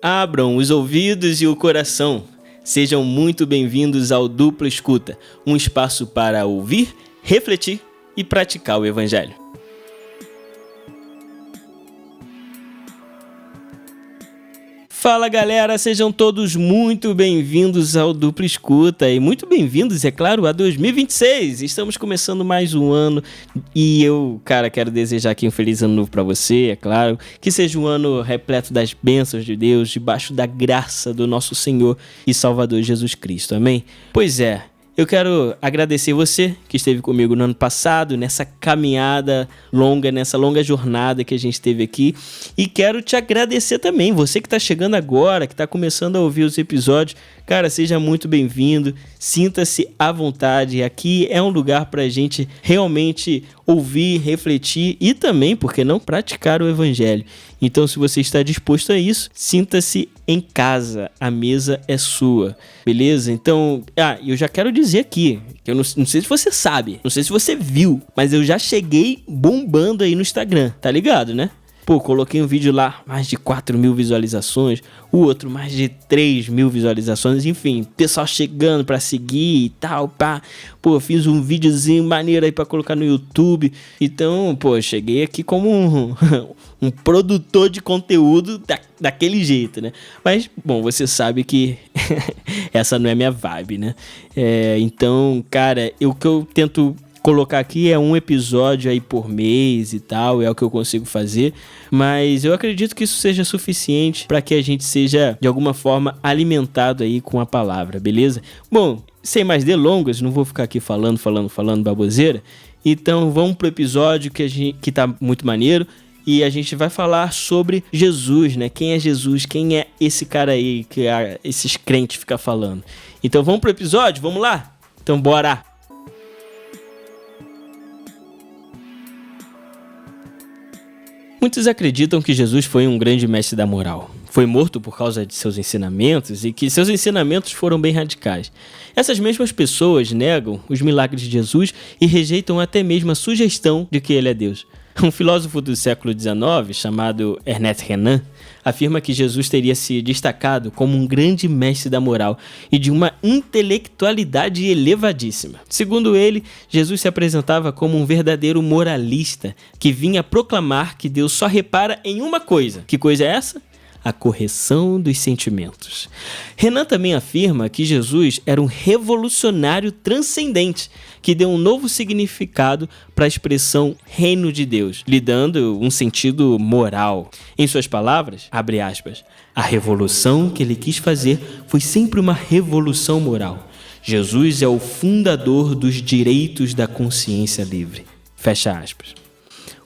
Abram os ouvidos e o coração. Sejam muito bem-vindos ao Dupla Escuta, um espaço para ouvir, refletir e praticar o Evangelho. Fala galera, sejam todos muito bem-vindos ao Dupla Escuta e muito bem-vindos, é claro, a 2026. Estamos começando mais um ano e eu, quero desejar aqui um feliz ano novo para você, é claro. Que seja um ano repleto das bênçãos de Deus, debaixo da graça do nosso Senhor e Salvador Jesus Cristo, amém? Pois é. Eu quero agradecer você que esteve comigo no ano passado, nessa caminhada longa, nessa longa jornada que a gente teve aqui. E quero te agradecer também, você que está chegando agora, que está começando a ouvir os episódios. Cara, seja muito bem-vindo, sinta-se à vontade. Aqui é um lugar para a gente realmente ouvir, refletir e também, por que não, praticar o Evangelho. Então, se você está disposto a isso, sinta-se em casa, a mesa é sua, beleza? Então, eu já quero dizer aqui, que eu não sei se você sabe, não sei se você viu, mas eu já cheguei bombando aí no Instagram, tá ligado, né? Pô, coloquei um vídeo lá, mais de 4.000 visualizações, o outro mais de 3.000 visualizações, enfim, pessoal chegando pra seguir e tal, pá. Pô, fiz um videozinho maneiro aí pra colocar no YouTube, então, pô, cheguei aqui como um produtor de conteúdo daquele jeito, né? Mas, bom, você sabe que essa não é minha vibe, né? Então, cara, o que eu tento colocar aqui é um episódio aí por mês e tal, é o que eu consigo fazer, mas eu acredito que isso seja suficiente para que a gente seja, de alguma forma, alimentado aí com a palavra, beleza? Bom, sem mais delongas, não vou ficar aqui falando baboseira, então vamos pro episódio que tá muito maneiro. E a gente vai falar sobre Jesus, né? Quem é Jesus? Quem é esse cara aí que esses crentes ficam falando? Então vamos pro episódio? Vamos lá? Então bora! Muitos acreditam que Jesus foi um grande mestre da moral. Foi morto por causa de seus ensinamentos e que seus ensinamentos foram bem radicais. Essas mesmas pessoas negam os milagres de Jesus e rejeitam até mesmo a sugestão de que ele é Deus. Um filósofo do século XIX, chamado Ernest Renan, afirma que Jesus teria se destacado como um grande mestre da moral e de uma intelectualidade elevadíssima. Segundo ele, Jesus se apresentava como um verdadeiro moralista que vinha proclamar que Deus só repara em uma coisa. Que coisa é essa? A correção dos sentimentos. Renan também afirma que Jesus era um revolucionário transcendente, que deu um novo significado para a expressão reino de Deus, lhe dando um sentido moral. Em suas palavras, abre aspas, a revolução que ele quis fazer foi sempre uma revolução moral. Jesus é o fundador dos direitos da consciência livre. Fecha aspas.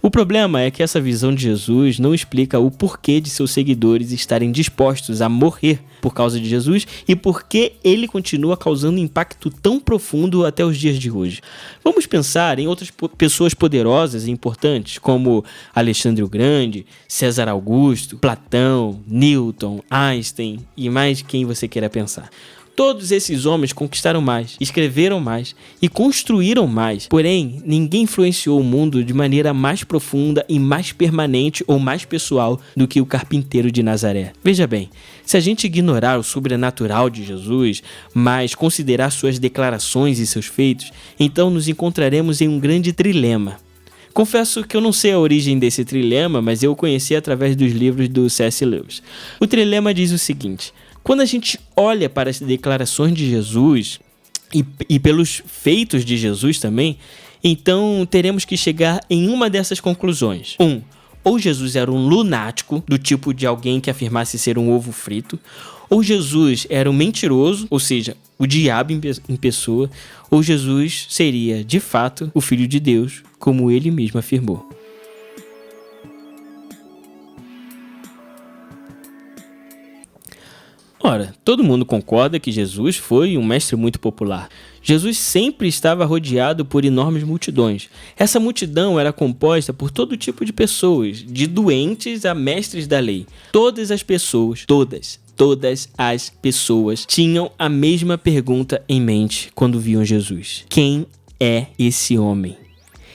O problema é que essa visão de Jesus não explica o porquê de seus seguidores estarem dispostos a morrer por causa de Jesus e por que ele continua causando impacto tão profundo até os dias de hoje. Vamos pensar em outras pessoas poderosas e importantes, como Alexandre o Grande, César Augusto, Platão, Newton, Einstein e mais quem você queira pensar. Todos esses homens conquistaram mais, escreveram mais e construíram mais. Porém, ninguém influenciou o mundo de maneira mais profunda e mais permanente ou mais pessoal do que o carpinteiro de Nazaré. Veja bem, se a gente ignorar o sobrenatural de Jesus, mas considerar suas declarações e seus feitos, então nos encontraremos em um grande trilema. Confesso que eu não sei a origem desse trilema, mas eu o conheci através dos livros do C.S. Lewis. O trilema diz o seguinte: quando a gente olha para as declarações de Jesus e pelos feitos de Jesus também, então teremos que chegar em uma dessas conclusões. Ou Jesus era um lunático, do tipo de alguém que afirmasse ser um ovo frito, ou Jesus era um mentiroso, ou seja, o diabo em pessoa, ou Jesus seria, de fato, o Filho de Deus, como ele mesmo afirmou. Ora, todo mundo concorda que Jesus foi um mestre muito popular. Jesus sempre estava rodeado por enormes multidões. Essa multidão era composta por todo tipo de pessoas, de doentes a mestres da lei. Todas as pessoas tinham a mesma pergunta em mente quando viam Jesus: quem é esse homem?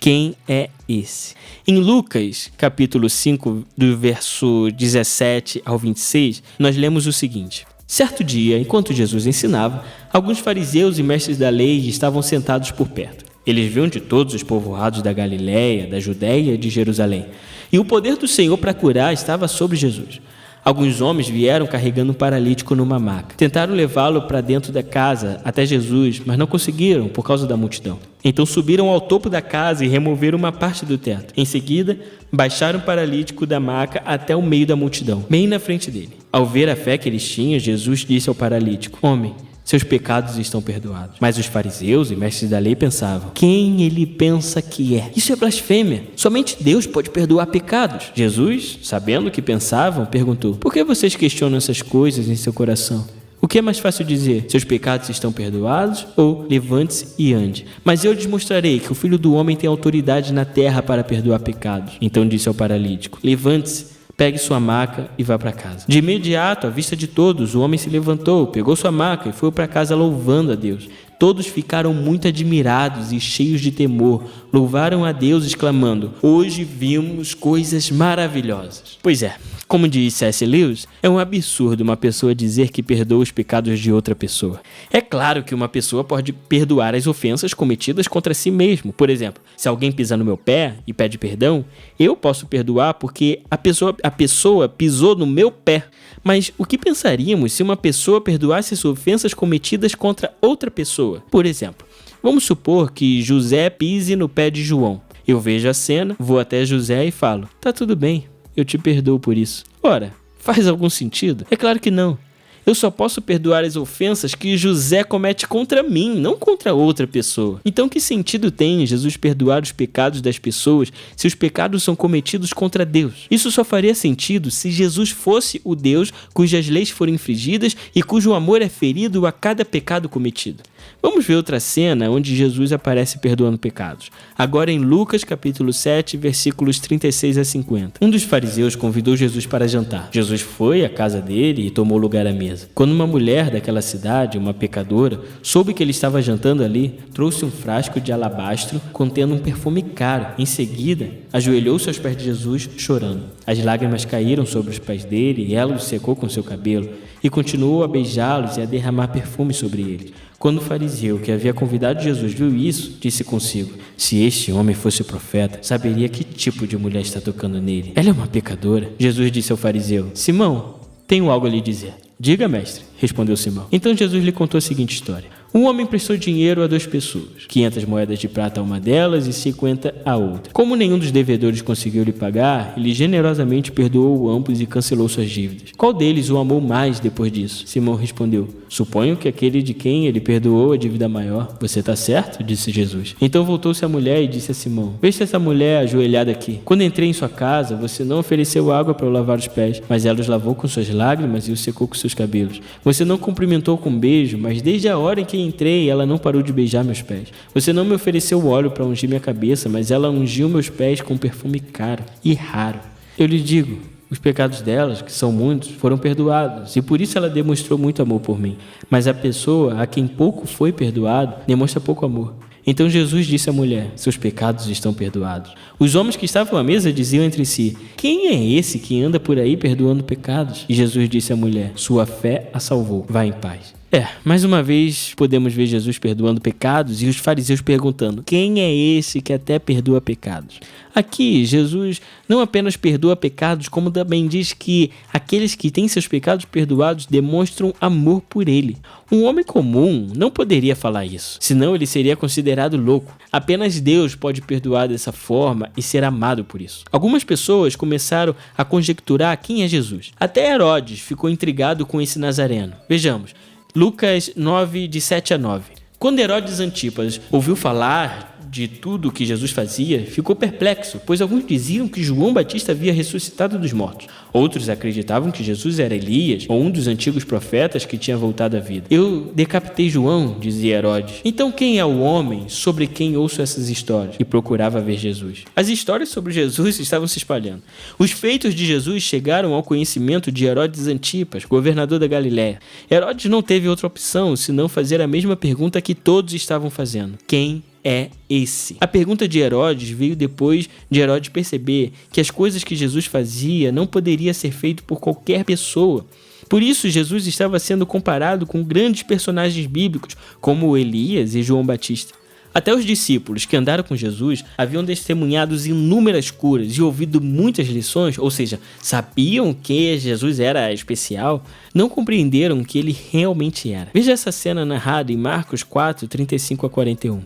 Quem é esse? Em Lucas, capítulo 5, do verso 17 ao 26, nós lemos o seguinte: certo dia, enquanto Jesus ensinava, alguns fariseus e mestres da lei estavam sentados por perto. Eles vinham de todos os povoados da Galiléia, da Judéia e de Jerusalém. E o poder do Senhor para curar estava sobre Jesus. Alguns homens vieram carregando um paralítico numa maca. Tentaram levá-lo para dentro da casa até Jesus, mas não conseguiram por causa da multidão. Então subiram ao topo da casa e removeram uma parte do teto. Em seguida, baixaram o paralítico da maca até o meio da multidão, bem na frente dele. Ao ver a fé que eles tinham, Jesus disse ao paralítico: homem, seus pecados estão perdoados. Mas os fariseus e mestres da lei pensavam: quem ele pensa que é? Isso é blasfêmia. Somente Deus pode perdoar pecados. Jesus, sabendo o que pensavam, perguntou: por que vocês questionam essas coisas em seu coração? O que é mais fácil dizer? Seus pecados estão perdoados? Ou levante-se e ande? Mas eu lhes mostrarei que o Filho do Homem tem autoridade na terra para perdoar pecados. Então disse ao paralítico: levante-se, pegue sua maca e vá para casa. De imediato, à vista de todos, o homem se levantou, pegou sua maca e foi para casa louvando a Deus. Todos ficaram muito admirados e cheios de temor. Louvaram a Deus, exclamando: hoje vimos coisas maravilhosas. Pois é, como diz C.S. Lewis, é um absurdo uma pessoa dizer que perdoa os pecados de outra pessoa. É claro que uma pessoa pode perdoar as ofensas cometidas contra si mesmo. Por exemplo, se alguém pisa no meu pé e pede perdão, eu posso perdoar porque a pessoa pisou no meu pé. Mas o que pensaríamos se uma pessoa perdoasse as ofensas cometidas contra outra pessoa? Por exemplo, vamos supor que José pise no pé de João. Eu vejo a cena, vou até José e falo: tá tudo bem, eu te perdoo por isso. Ora, faz algum sentido? É claro que não. Eu só posso perdoar as ofensas que José comete contra mim, não contra outra pessoa. Então que sentido tem Jesus perdoar os pecados das pessoas se os pecados são cometidos contra Deus? Isso só faria sentido se Jesus fosse o Deus cujas leis foram infringidas e cujo amor é ferido a cada pecado cometido. Vamos ver outra cena onde Jesus aparece perdoando pecados. Agora em Lucas capítulo 7, versículos 36 a 50. Um dos fariseus convidou Jesus para jantar. Jesus foi à casa dele e tomou lugar à mesa. Quando uma mulher daquela cidade, uma pecadora, soube que ele estava jantando ali, trouxe um frasco de alabastro contendo um perfume caro. Em seguida, ajoelhou-se aos pés de Jesus, chorando. As lágrimas caíram sobre os pés dele e ela os secou com seu cabelo, e continuou a beijá-los e a derramar perfume sobre eles. Quando o fariseu que havia convidado Jesus viu isso, disse consigo: se este homem fosse profeta, saberia que tipo de mulher está tocando nele. Ela é uma pecadora. Jesus disse ao fariseu: Simão, tenho algo a lhe dizer. Diga, mestre, respondeu Simão. Então Jesus lhe contou a seguinte história. Um homem prestou dinheiro a 2 pessoas, 500 moedas de prata a uma delas e 50 a outra. Como nenhum dos devedores conseguiu lhe pagar, ele generosamente perdoou ambos e cancelou suas dívidas. Qual deles o amou mais depois disso? Simão respondeu: suponho que aquele de quem ele perdoou a dívida maior. Você está certo? Disse Jesus. Então voltou-se a mulher e disse a Simão: veja essa mulher ajoelhada aqui. Quando entrei em sua casa, você não ofereceu água para eu lavar os pés, mas ela os lavou com suas lágrimas e os secou com seus cabelos. Você não cumprimentou com um beijo, mas desde a hora em que entrei, ela não parou de beijar meus pés. Você não me ofereceu óleo para ungir minha cabeça, mas ela ungiu meus pés com um perfume caro e raro. Eu lhe digo, os pecados delas, que são muitos, foram perdoados, e por isso ela demonstrou muito amor por mim. Mas a pessoa a quem pouco foi perdoado, demonstra pouco amor. Então Jesus disse à mulher: seus pecados estão perdoados. Os homens que estavam à mesa diziam entre si: quem é esse que anda por aí perdoando pecados? E Jesus disse à mulher: sua fé a salvou, vá em paz. Mais uma vez podemos ver Jesus perdoando pecados e os fariseus perguntando: quem é esse que até perdoa pecados? Aqui, Jesus não apenas perdoa pecados, como também diz que aqueles que têm seus pecados perdoados demonstram amor por ele. Um homem comum não poderia falar isso, senão ele seria considerado louco. Apenas Deus pode perdoar dessa forma e ser amado por isso. Algumas pessoas começaram a conjecturar quem é Jesus. Até Herodes ficou intrigado com esse nazareno. Vejamos, Lucas 9, de 7 a 9. Quando Herodes Antipas ouviu falar de tudo o que Jesus fazia, ficou perplexo, pois alguns diziam que João Batista havia ressuscitado dos mortos. Outros acreditavam que Jesus era Elias, ou um dos antigos profetas que tinha voltado à vida. Eu decapitei João, dizia Herodes. Então quem é o homem sobre quem ouço essas histórias? E procurava ver Jesus. As histórias sobre Jesus estavam se espalhando. Os feitos de Jesus chegaram ao conhecimento de Herodes Antipas, governador da Galiléia. Herodes não teve outra opção senão fazer a mesma pergunta que todos estavam fazendo: quem é esse? A pergunta de Herodes veio depois de Herodes perceber que as coisas que Jesus fazia não poderia ser feito por qualquer pessoa. Por isso, Jesus estava sendo comparado com grandes personagens bíblicos, como Elias e João Batista. Até os discípulos que andaram com Jesus haviam testemunhado inúmeras curas e ouvido muitas lições, ou seja, sabiam que Jesus era especial, não compreenderam que ele realmente era. Veja essa cena narrada em Marcos 4, 35 a 41.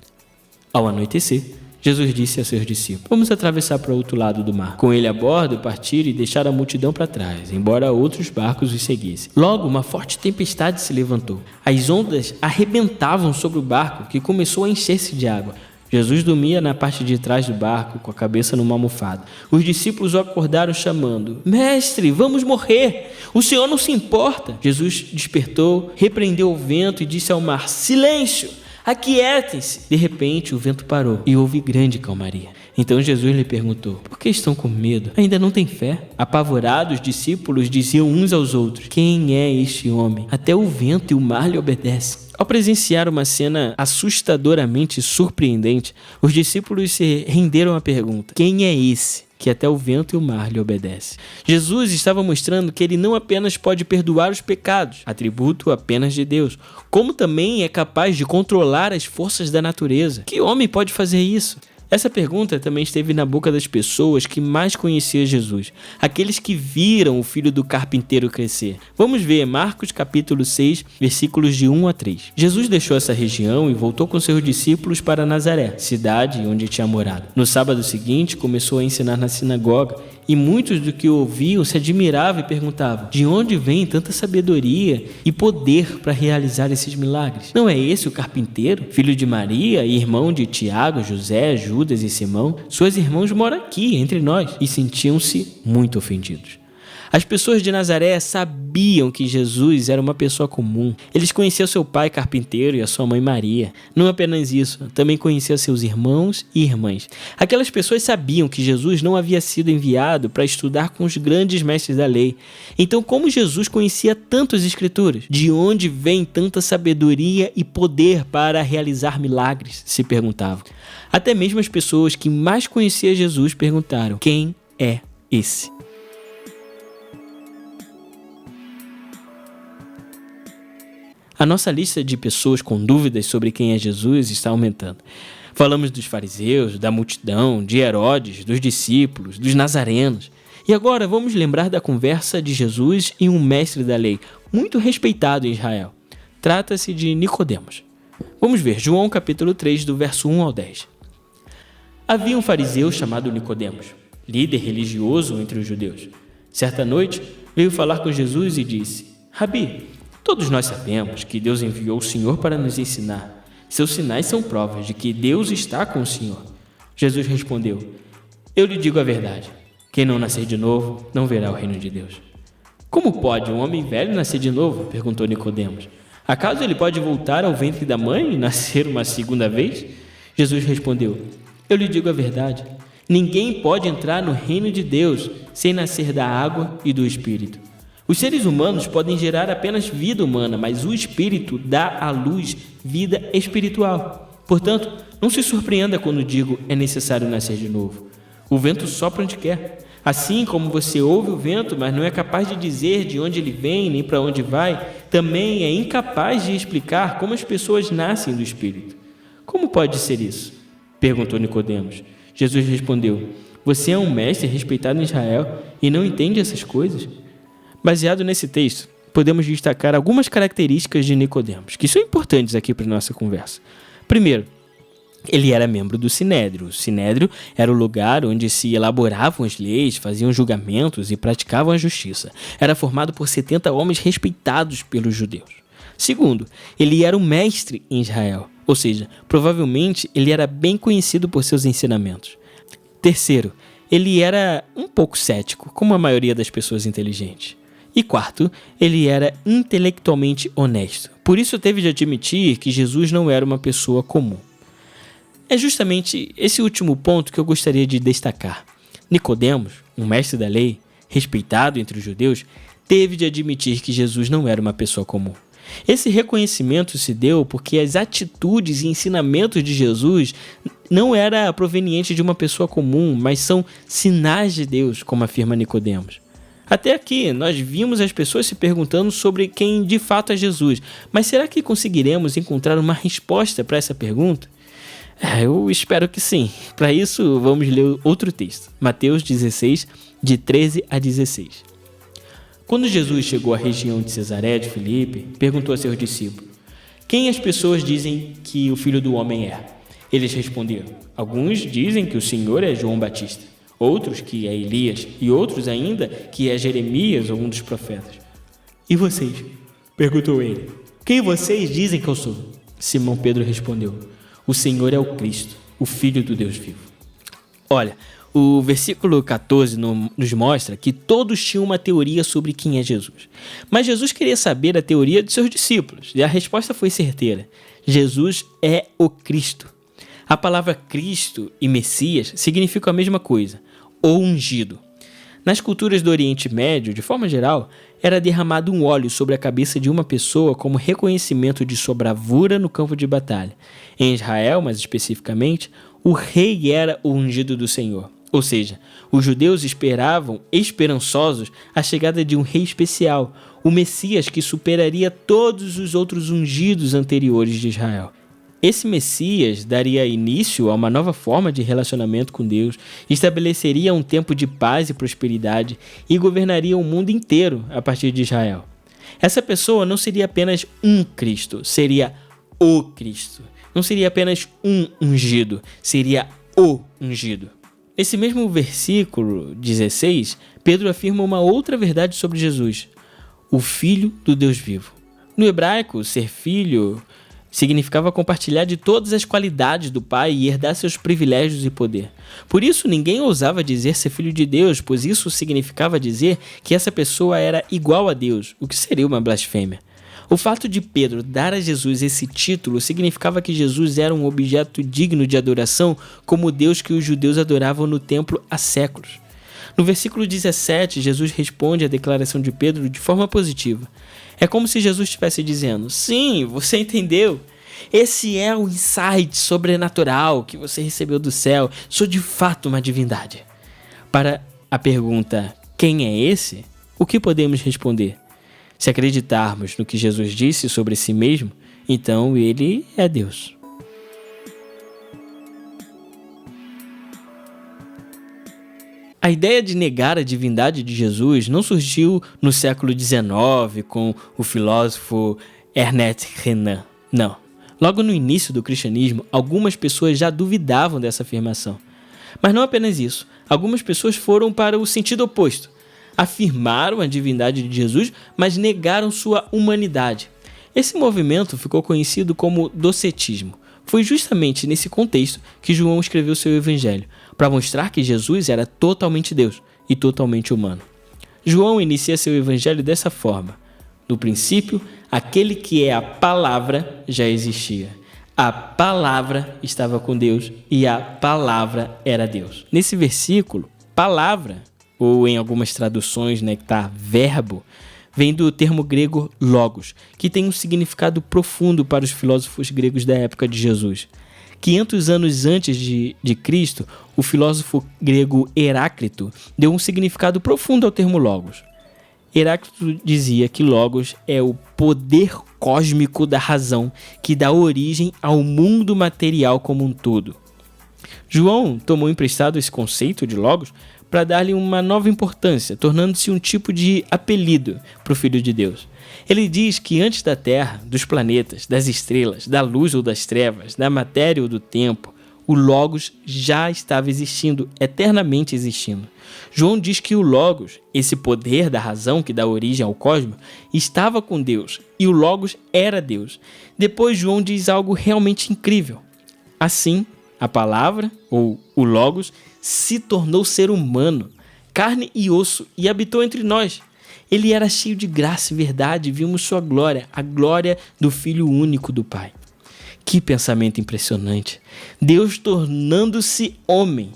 Ao anoitecer, Jesus disse a seus discípulos: vamos atravessar para o outro lado do mar. Com ele a bordo, partiram e deixaram a multidão para trás, embora outros barcos os seguissem. Logo, uma forte tempestade se levantou. As ondas arrebentavam sobre o barco, que começou a encher-se de água. Jesus dormia na parte de trás do barco, com a cabeça numa almofada. Os discípulos o acordaram chamando: Mestre, vamos morrer! O Senhor não se importa. Jesus despertou, repreendeu o vento e disse ao mar: Silêncio! Aquietem-se! De repente, o vento parou e houve grande calmaria. Então Jesus lhe perguntou: por que estão com medo? Ainda não têm fé? Apavorados, os discípulos diziam uns aos outros: quem é este homem? Até o vento e o mar lhe obedecem. Ao presenciar uma cena assustadoramente surpreendente, os discípulos se renderam à pergunta: quem é esse que até o vento e o mar lhe obedecem? Jesus estava mostrando que ele não apenas pode perdoar os pecados, atributo apenas de Deus, como também é capaz de controlar as forças da natureza. Que homem pode fazer isso? Essa pergunta também esteve na boca das pessoas que mais conheciam Jesus, aqueles que viram o filho do carpinteiro crescer. Vamos ver Marcos capítulo 6, versículos de 1 a 3. Jesus deixou essa região e voltou com seus discípulos para Nazaré, cidade onde tinha morado. No sábado seguinte, começou a ensinar na sinagoga, e muitos do que o ouviam se admiravam e perguntavam: de onde vem tanta sabedoria e poder para realizar esses milagres? Não é esse o carpinteiro, filho de Maria e irmão de Tiago, José, Judas e Simão? Seus irmãos moram aqui entre nós. E sentiam-se muito ofendidos. As pessoas de Nazaré sabiam que Jesus era uma pessoa comum. Eles conheciam seu pai carpinteiro e a sua mãe Maria. Não apenas isso, também conheciam seus irmãos e irmãs. Aquelas pessoas sabiam que Jesus não havia sido enviado para estudar com os grandes mestres da lei. Então, como Jesus conhecia tantas escrituras? De onde vem tanta sabedoria e poder para realizar milagres? Se perguntavam. Até mesmo as pessoas que mais conheciam Jesus perguntaram: quem é esse? A nossa lista de pessoas com dúvidas sobre quem é Jesus está aumentando. Falamos dos fariseus, da multidão, de Herodes, dos discípulos, dos nazarenos. E agora vamos lembrar da conversa de Jesus e um mestre da lei, muito respeitado em Israel. Trata-se de Nicodemos. Vamos ver João capítulo 3, do verso 1 ao 10. Havia um fariseu chamado Nicodemos, líder religioso entre os judeus. Certa noite, veio falar com Jesus e disse: Rabi, todos nós sabemos que Deus enviou o Senhor para nos ensinar. Seus sinais são provas de que Deus está com o Senhor. Jesus respondeu: eu lhe digo a verdade. Quem não nascer de novo não verá o reino de Deus. Como pode um homem velho nascer de novo? Perguntou Nicodemos. Acaso ele pode voltar ao ventre da mãe e nascer uma segunda vez? Jesus respondeu: eu lhe digo a verdade. Ninguém pode entrar no reino de Deus sem nascer da água e do Espírito. Os seres humanos podem gerar apenas vida humana, mas o Espírito dá à luz vida espiritual. Portanto, não se surpreenda quando digo é necessário nascer de novo. O vento sopra onde quer. Assim como você ouve o vento, mas não é capaz de dizer de onde ele vem nem para onde vai, também é incapaz de explicar como as pessoas nascem do Espírito. Como pode ser isso? Perguntou Nicodemos. Jesus respondeu: você é um mestre respeitado em Israel e não entende essas coisas? Baseado nesse texto, podemos destacar algumas características de Nicodemos, que são importantes aqui para a nossa conversa. Primeiro, ele era membro do Sinédrio. O Sinédrio era o lugar onde se elaboravam as leis, faziam julgamentos e praticavam a justiça. Era formado por 70 homens respeitados pelos judeus. Segundo, ele era um mestre em Israel, ou seja, provavelmente ele era bem conhecido por seus ensinamentos. Terceiro, ele era um pouco cético, como a maioria das pessoas inteligentes. E quarto, ele era intelectualmente honesto. Por isso teve de admitir que Jesus não era uma pessoa comum. É justamente esse último ponto que eu gostaria de destacar. Nicodemos, um mestre da lei, respeitado entre os judeus, teve de admitir que Jesus não era uma pessoa comum. Esse reconhecimento se deu porque as atitudes e ensinamentos de Jesus não era proveniente de uma pessoa comum, mas são sinais de Deus, como afirma Nicodemos. Até aqui, nós vimos as pessoas se perguntando sobre quem de fato é Jesus, mas será que conseguiremos encontrar uma resposta para essa pergunta? Eu espero que sim. Para isso, vamos ler outro texto, Mateus 16, de 13 a 16. Quando Jesus chegou à região de Cesareia de Filipe, perguntou a seus discípulos: quem as pessoas dizem que o Filho do Homem é? Eles responderam: alguns dizem que o Senhor é João Batista, outros que é Elias e outros ainda que é Jeremias ou um dos profetas. E vocês? Perguntou ele. Quem vocês dizem que eu sou? Simão Pedro respondeu: o Senhor é o Cristo, o Filho do Deus vivo. Olha, o versículo 14 nos mostra que todos tinham uma teoria sobre quem é Jesus. Mas Jesus queria saber a teoria de seus discípulos, e a resposta foi certeira. Jesus é o Cristo. A palavra Cristo e Messias significam a mesma coisa, o ungido. Nas culturas do Oriente Médio, de forma geral, era derramado um óleo sobre a cabeça de uma pessoa como reconhecimento de sua bravura no campo de batalha. Em Israel, mais especificamente, o rei era o ungido do Senhor. Ou seja, os judeus esperavam, esperançosos, a chegada de um rei especial, o Messias que superaria todos os outros ungidos anteriores de Israel. Esse Messias daria início a uma nova forma de relacionamento com Deus, estabeleceria um tempo de paz e prosperidade e governaria o mundo inteiro a partir de Israel. Essa pessoa não seria apenas um Cristo, seria o Cristo. Não seria apenas um ungido, seria o ungido. Nesse mesmo versículo 16, Pedro afirma uma outra verdade sobre Jesus: o Filho do Deus vivo. No hebraico, ser filho significava compartilhar de todas as qualidades do Pai e herdar seus privilégios e poder. Por isso, ninguém ousava dizer ser filho de Deus, pois isso significava dizer que essa pessoa era igual a Deus, o que seria uma blasfêmia. O fato de Pedro dar a Jesus esse título significava que Jesus era um objeto digno de adoração como o Deus que os judeus adoravam no templo há séculos. No versículo 17, Jesus responde à declaração de Pedro de forma positiva. É como se Jesus estivesse dizendo: sim, você entendeu. Esse é o insight sobrenatural que você recebeu do céu. Sou de fato uma divindade. Para a pergunta, quem é esse? O que podemos responder? Se acreditarmos no que Jesus disse sobre si mesmo, então ele é Deus. A ideia de negar a divindade de Jesus não surgiu no século XIX com o filósofo Ernest Renan. Não. Logo no início do cristianismo, algumas pessoas já duvidavam dessa afirmação. Mas não apenas isso. Algumas pessoas foram para o sentido oposto. Afirmaram a divindade de Jesus, mas negaram sua humanidade. Esse movimento ficou conhecido como docetismo. Foi justamente nesse contexto que João escreveu seu evangelho, para mostrar que Jesus era totalmente Deus e totalmente humano. João inicia seu evangelho dessa forma: no princípio, aquele que é a palavra já existia. A palavra estava com Deus e a palavra era Deus. Nesse versículo, palavra, ou em algumas traduções, que tá verbo, vem do termo grego logos, que tem um significado profundo para os filósofos gregos da época de Jesus. 500 anos antes de Cristo, o filósofo grego Heráclito deu um significado profundo ao termo logos. Heráclito dizia que logos é o poder cósmico da razão que dá origem ao mundo material como um todo. João tomou emprestado esse conceito de logos para dar-lhe uma nova importância, tornando-se um tipo de apelido para o Filho de Deus. Ele diz que antes da Terra, dos planetas, das estrelas, da luz ou das trevas, da matéria ou do tempo, o Logos já estava existindo, eternamente existindo. João diz que o Logos, esse poder da razão que dá origem ao cosmos, estava com Deus e o Logos era Deus. Depois João diz algo realmente incrível. Assim, a palavra, ou o Logos, se tornou ser humano, carne e osso, e habitou entre nós. Ele era cheio de graça e verdade, vimos sua glória, a glória do Filho único do Pai. Que pensamento impressionante! Deus tornando-se homem.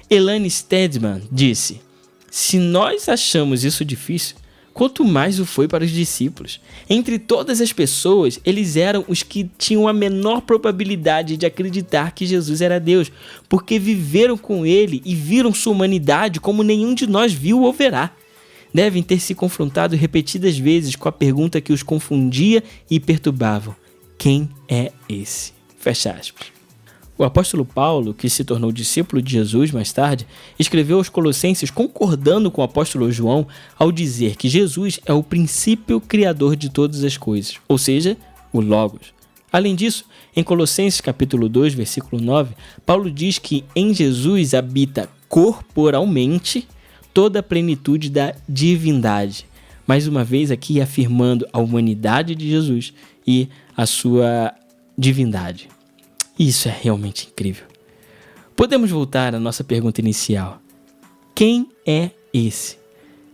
Elaine Stedman disse: se nós achamos isso difícil, quanto mais o foi para os discípulos. Entre todas as pessoas, eles eram os que tinham a menor probabilidade de acreditar que Jesus era Deus, porque viveram com ele e viram sua humanidade como nenhum de nós viu ou verá. Devem ter se confrontado repetidas vezes com a pergunta que os confundia e perturbava: quem é esse? Fecha aspas. O apóstolo Paulo, que se tornou discípulo de Jesus mais tarde, escreveu aos Colossenses concordando com o apóstolo João ao dizer que Jesus é o princípio criador de todas as coisas, ou seja, o Logos. Além disso, em Colossenses capítulo 2, versículo 9, Paulo diz que em Jesus habita corporalmente toda a plenitude da divindade. Mais uma vez aqui afirmando a humanidade de Jesus e a sua divindade. Isso é realmente incrível. Podemos voltar à nossa pergunta inicial. Quem é esse?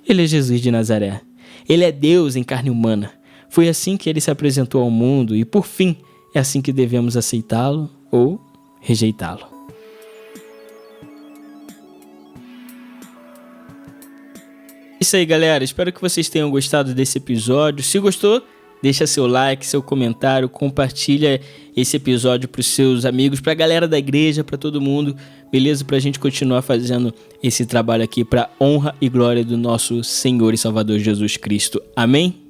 Ele é Jesus de Nazaré. Ele é Deus em carne humana. Foi assim que ele se apresentou ao mundo e, por fim, é assim que devemos aceitá-lo ou rejeitá-lo. Isso aí, galera. Espero que vocês tenham gostado desse episódio. Se gostou, deixa seu like, seu comentário, compartilha esse episódio para os seus amigos, para a galera da igreja, para todo mundo, beleza? Para a gente continuar fazendo esse trabalho aqui para honra e glória do nosso Senhor e Salvador Jesus Cristo. Amém?